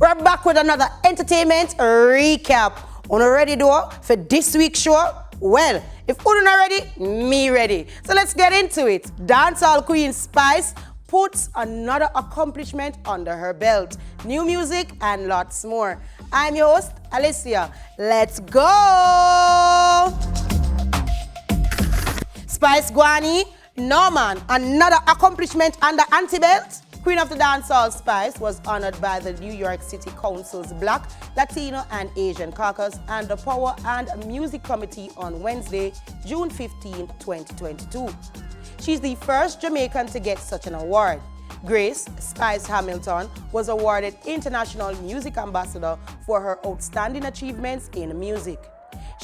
We're back with another entertainment recap. Una ready though for this week's show? Well, if Una not ready, me ready. So let's get into it. Dancehall queen Spice puts another accomplishment under her belt. New music and lots more. I'm your host, Alicia. Let's go! Spice Guani, Norman, another accomplishment under anti-belt. Queen of the Dancehall Spice was honored by the New York City Council's Black, Latino, and Asian Caucus and the Power and Music Committee on Wednesday, June 15, 2022. She's the first Jamaican to get such an award. Grace Spice Hamilton was awarded International Music Ambassador for her outstanding achievements in music.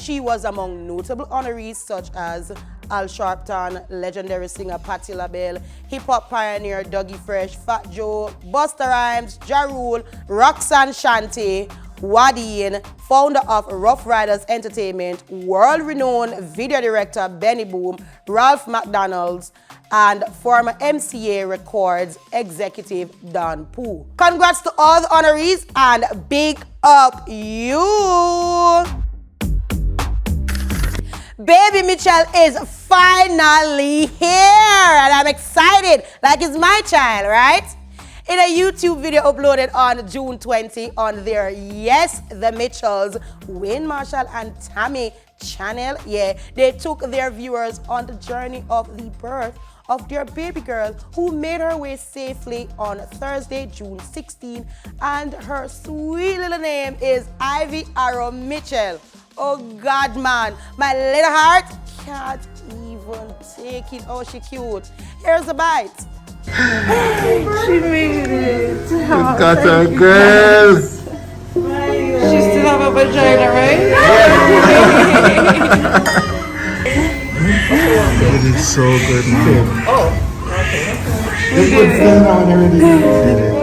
She was among notable honorees such as Al Sharpton, legendary singer Patti LaBelle, hip-hop pioneer Dougie Fresh, Fat Joe, Busta Rhymes, Ja Rule, Roxanne Shante, Wadeen, founder of Rough Riders Entertainment, world-renowned video director Benny Boom, Ralph McDonald's, and former MCA Records executive Don Pooh. Congrats to all the honorees and big up you! Baby Mitchell is finally here and I'm excited, like it's my child, right? In a YouTube video uploaded on June 20 on their Yes, the Mitchells, Wayne Marshall and Tammy channel, they took their viewers on the journey of the birth of their baby girl who made her way safely on Thursday, June 16, and her sweet little name is Ivy Arrow Mitchell. Oh God, man, my little heart can't even take it. Oh, she cute. Here's a bite. She made it. You got a girl. She still have a vagina, right? It is so good, man. Oh, okay. They put them on already. Did it.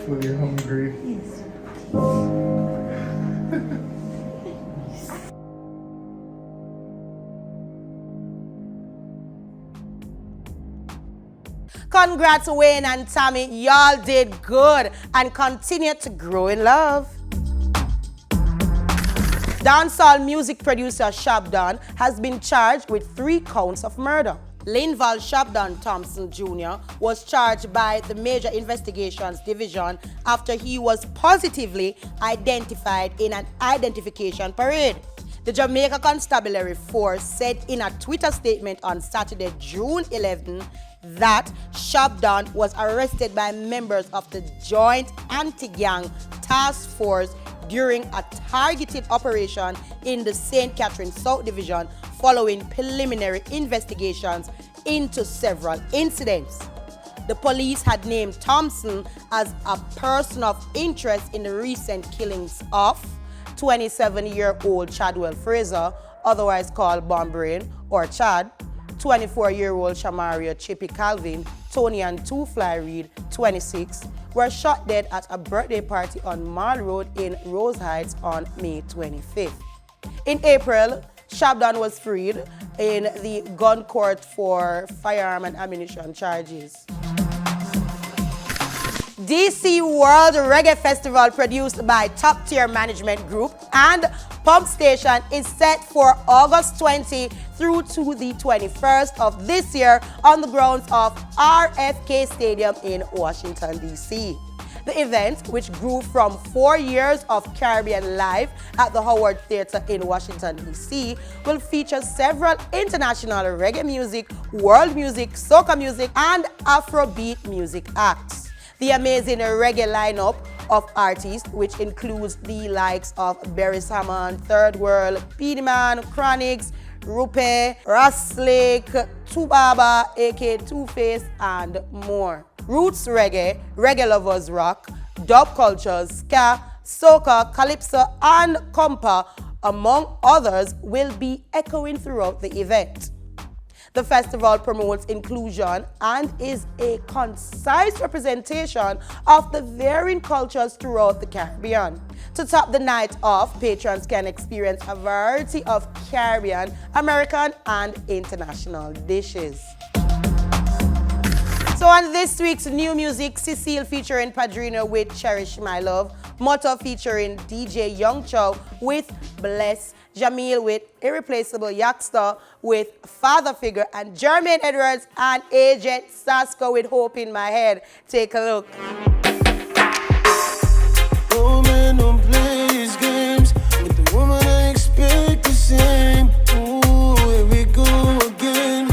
Fully hungry. Congrats, Wayne and Tammy. Y'all did good and continue to grow in love. Dancehall music producer Shabdon has been charged with 3 counts of murder. Linval Shabdon Thompson Jr. was charged by the Major Investigations Division after he was positively identified in an identification parade. The Jamaica Constabulary Force said in a Twitter statement on Saturday, June 11, that Shabdon was arrested by members of the Joint Anti-Gang Task Force during a targeted operation in the St. Catherine South Division following preliminary investigations into several incidents. The police had named Thompson as a person of interest in the recent killings of 27-year-old Chadwell Fraser, otherwise called Bombrain or Chad, 24-year-old Shamaria Chippy Calvin, Tony and Two Fly Reed, 26, were shot dead at a birthday party on Mall Road in Rose Heights on May 25th. In April, Shabdon was freed in the gun court for firearm and ammunition charges. DC World Reggae Festival, produced by Top Tier Management Group and Pump Station, is set for August 20 through to the 21st of this year on the grounds of RFK Stadium in Washington, D.C. The event, which grew from 4 years of Caribbean Live at the Howard Theater in Washington, D.C., will feature several international reggae music, world music, soca music, and Afrobeat music acts. The amazing reggae lineup of artists, which includes the likes of Barry Salmon, Third World, Peedy Man, Chronix, Rupe, Raslik, Tubaba, aka Two-Face, and more. Roots reggae, reggae lovers rock, dub cultures, ska, soca, calypso, and compa, among others, will be echoing throughout the event. The festival promotes inclusion and is a concise representation of the varying cultures throughout the Caribbean. To top the night off, patrons can experience a variety of Caribbean, American, and international dishes. So on this week's new music, Cecile featuring Padrino with Cherish My Love, Motto featuring DJ Young Chow with Bless, Jamil with Irreplaceable Yakster with Father Figure, and Jermaine Edwards and Agent Sasko with Hope in My Head. Take a look. Oh man, don't play these games with the woman I expect the same. Ooh, here we go again.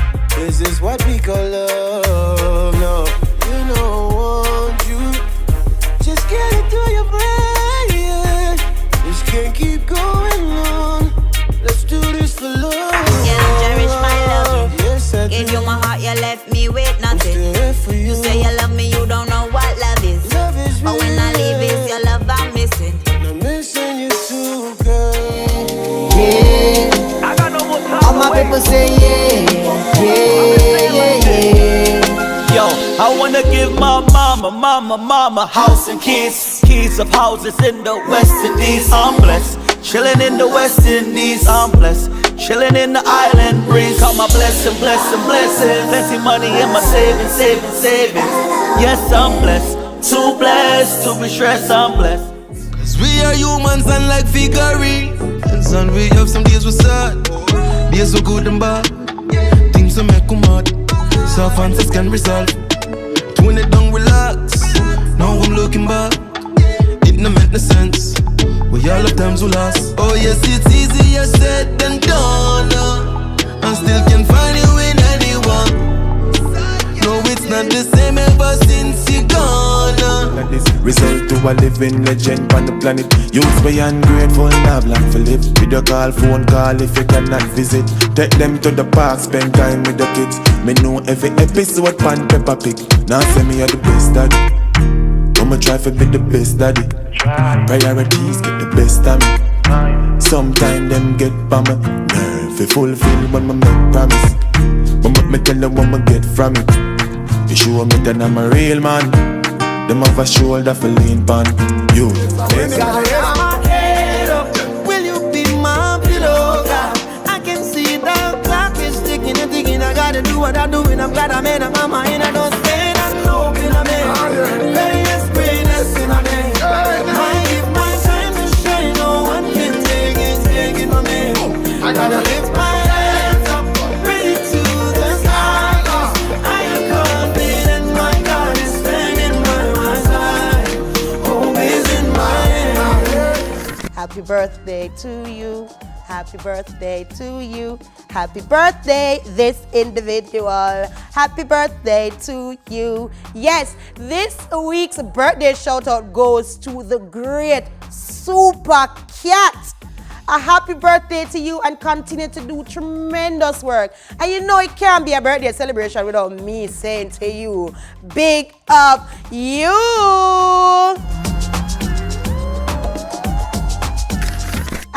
Is this what we call love? No, you know I want you. Just get it through your brain. This can't keep going on. Let's do this for love. Yeah, cherish my love. Yes, I Gave do. you my heart, you left me with I'm nothing. still here for you. You say you love me, you don't know what love is. Love is But when I leave, it's your love I'm missing. I'm missing you too, girl. Yeah, all my people say yeah. Yo, I wanna give my mama house and keys of houses in the West Indies. I'm blessed, chillin' in the West Indies. I'm blessed, chillin' in the island breeze. Call my blessing. Plenty money in my savings. Yes, I'm blessed, too blessed to be stressed. I'm blessed. Cause we are humans unlike figurines. And we have some days we sad, days so good and bad, things that make come out, so fancies can resolve. Tune it down, relax. Now I'm looking back, it no make no sense. We all have times we lost. Oh yes, it's easier said than done, and still can find you in anyone. No, it's not the same ever since you gone. Result to a living legend on the planet. Youth beyond grateful, now long for live. Video call, phone call if you cannot visit. Take them to the park, spend time with the kids. Me know every episode pan Peppa Pig. Now say me are the best daddy. I'ma try to be the best daddy. Priorities get the best of me. Sometimes them get by me nerve. If fulfill when me make promise. But make me tell you what me get from it. You show me that I'm a real man. Them have a shoulder for lean pan. You. Will you be my pillow? I can see the clock is ticking and ticking. I gotta do what I do, and I'm glad I made up my mind. I don't stay that low in a man. Greatest in a man. I give my time to shine. No one can take it, taking my man. I gotta lift my hands up, ready to the sky. I am confident my God is standing by my side. Hope is in my hand. Happy birthday to you. Happy birthday to you. Happy birthday, this individual. Happy birthday to you. Yes, this week's birthday shout out goes to the great Super Cat. A happy birthday to you and continue to do tremendous work. And you know it can't be a birthday celebration without me saying to you, big up you.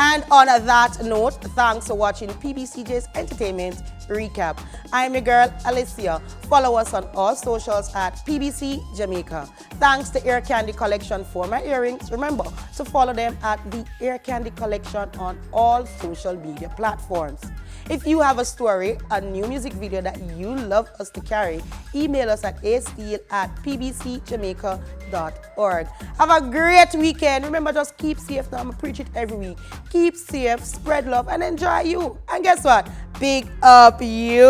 And on that note, thanks for watching PBCJ's Entertainment Recap. I'm your girl, Alicia. Follow us on all socials at PBCJamaica. Thanks to Ear Candy Collection for my earrings. Remember to follow them at the Ear Candy Collection on all social media platforms. If you have a story, a new music video that you love us to carry, email us at asteel@pbcjamaica.org. Have a great weekend. Remember, just keep safe. Now, I'm going to preach it every week. Keep safe, spread love, and enjoy you. And guess what? Big up you.